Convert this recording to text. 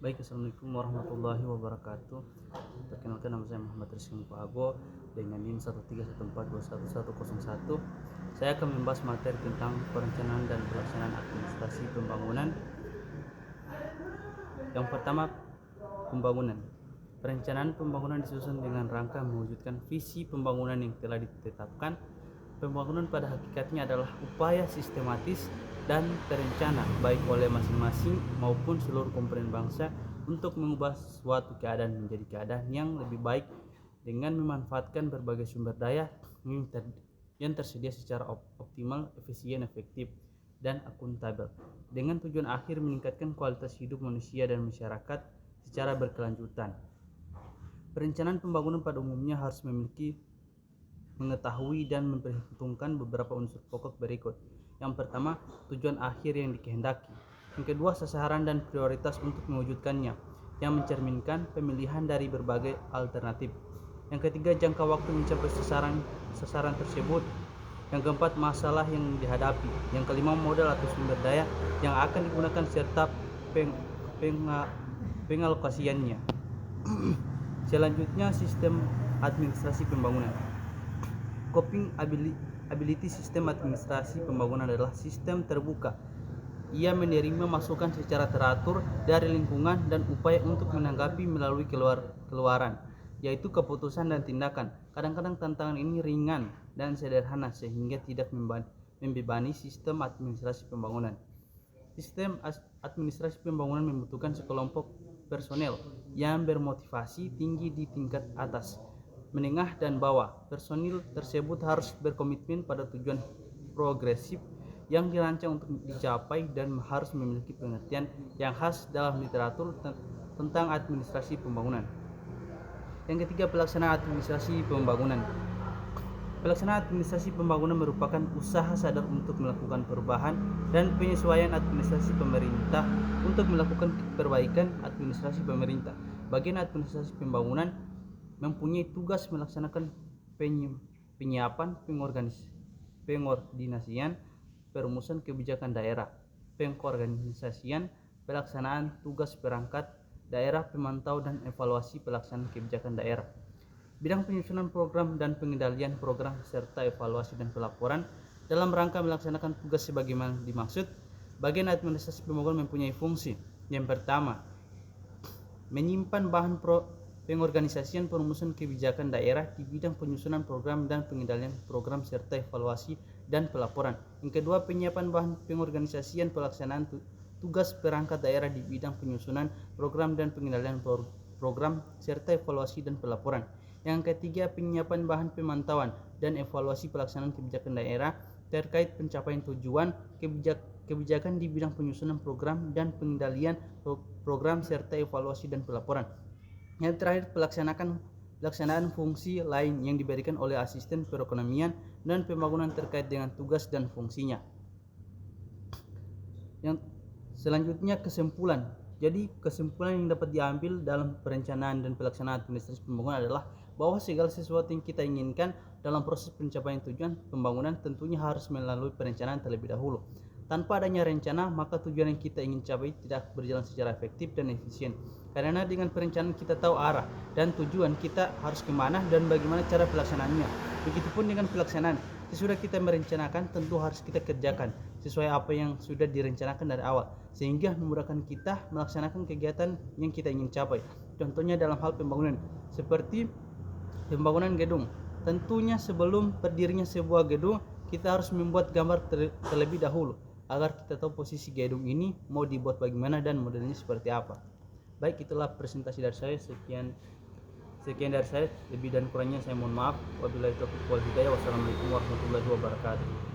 Baik, assalamualaikum warahmatullahi wabarakatuh. Perkenalkan, nama saya Muhammad Rizky Mufahago dengan NIM 131421101. Saya akan membahas materi tentang perencanaan dan pelaksanaan administrasi pembangunan. Yang pertama, pembangunan. Perencanaan pembangunan disusun dengan rangka mewujudkan visi pembangunan yang telah ditetapkan. Pembangunan pada hakikatnya adalah upaya sistematis dan terencana baik oleh masing-masing maupun seluruh komponen bangsa untuk mengubah suatu keadaan menjadi keadaan yang lebih baik dengan memanfaatkan berbagai sumber daya yang tersedia secara optimal, efisien, efektif, dan akuntabel dengan tujuan akhir meningkatkan kualitas hidup manusia dan masyarakat secara berkelanjutan. Perencanaan pembangunan pada umumnya harus mengetahui dan memperhitungkan beberapa unsur pokok berikut. Yang pertama, tujuan akhir yang dikehendaki. Yang kedua, sasaran dan prioritas untuk mewujudkannya, yang mencerminkan pemilihan dari berbagai alternatif. Yang ketiga, jangka waktu mencapai sasaran tersebut. Yang keempat, masalah yang dihadapi. Yang kelima, modal atau sumber daya yang akan digunakan serta pengalokasiannya. Selanjutnya, sistem administrasi pembangunan. Coping ability sistem administrasi pembangunan adalah sistem terbuka. Ia menerima masukan secara teratur dari lingkungan dan upaya untuk menanggapi melalui keluaran, yaitu keputusan dan tindakan. Kadang-kadang tantangan ini ringan dan sederhana sehingga tidak membebani sistem administrasi pembangunan. Sistem administrasi pembangunan membutuhkan sekelompok personel yang bermotivasi tinggi di tingkat atas, menengah, dan bawah. Personil tersebut harus berkomitmen pada tujuan progresif yang dirancang untuk dicapai dan harus memiliki pengertian yang khas dalam literatur tentang administrasi pembangunan. Yang ketiga, pelaksanaan administrasi pembangunan. Pelaksanaan administrasi pembangunan merupakan usaha sadar untuk melakukan perubahan dan penyesuaian administrasi pemerintah untuk melakukan perbaikan administrasi pemerintah. Bagian administrasi pembangunan mempunyai tugas melaksanakan penyiapan, pengordinasian, perumusan kebijakan daerah, pengorganisasian, pelaksanaan tugas perangkat daerah, pemantau dan evaluasi pelaksanaan kebijakan daerah, bidang penyusunan program dan pengendalian program serta evaluasi dan pelaporan dalam rangka melaksanakan tugas sebagaimana dimaksud. Bagian administrasi pembangunan mempunyai fungsi. Yang pertama, menyimpan bahan pengorganisasian perumusan kebijakan daerah di bidang penyusunan program dan pengendalian program serta evaluasi dan pelaporan. Yang kedua, penyiapan bahan pengorganisasian pelaksanaan tugas perangkat daerah di bidang penyusunan program dan pengendalian program serta evaluasi dan pelaporan. Yang ketiga, penyiapan bahan pemantauan dan evaluasi pelaksanaan kebijakan daerah terkait pencapaian tujuan kebijakan di bidang penyusunan program dan pengendalian program serta evaluasi dan pelaporan. Yang terakhir, pelaksanaan fungsi lain yang diberikan oleh asisten perekonomian dan pembangunan terkait dengan tugas dan fungsinya. Yang selanjutnya, kesimpulan. Jadi kesimpulan yang dapat diambil dalam perencanaan dan pelaksanaan administrasi pembangunan adalah bahwa segala sesuatu yang kita inginkan dalam proses pencapaian tujuan pembangunan tentunya harus melalui perencanaan terlebih dahulu. Tanpa adanya rencana, maka tujuan yang kita ingin capai tidak berjalan secara efektif dan efisien. Karena dengan perencanaan kita tahu arah dan tujuan kita harus kemana dan bagaimana cara pelaksanaannya. Begitupun dengan pelaksanaan. Sesudah kita merencanakan, tentu harus kita kerjakan sesuai apa yang sudah direncanakan dari awal, sehingga memudahkan kita melaksanakan kegiatan yang kita ingin capai. Contohnya dalam hal pembangunan, seperti pembangunan gedung. Tentunya sebelum berdirinya sebuah gedung, kita harus membuat gambar terlebih dahulu agar kita tahu posisi gedung ini mau dibuat bagaimana dan modelnya seperti apa. Baik, itulah presentasi dari saya. Sekian dari saya. Lebih dan kurangnya saya mohon maaf. Wabillahi taufiq wal hidayah. Wassalamualaikum warahmatullahi wabarakatuh.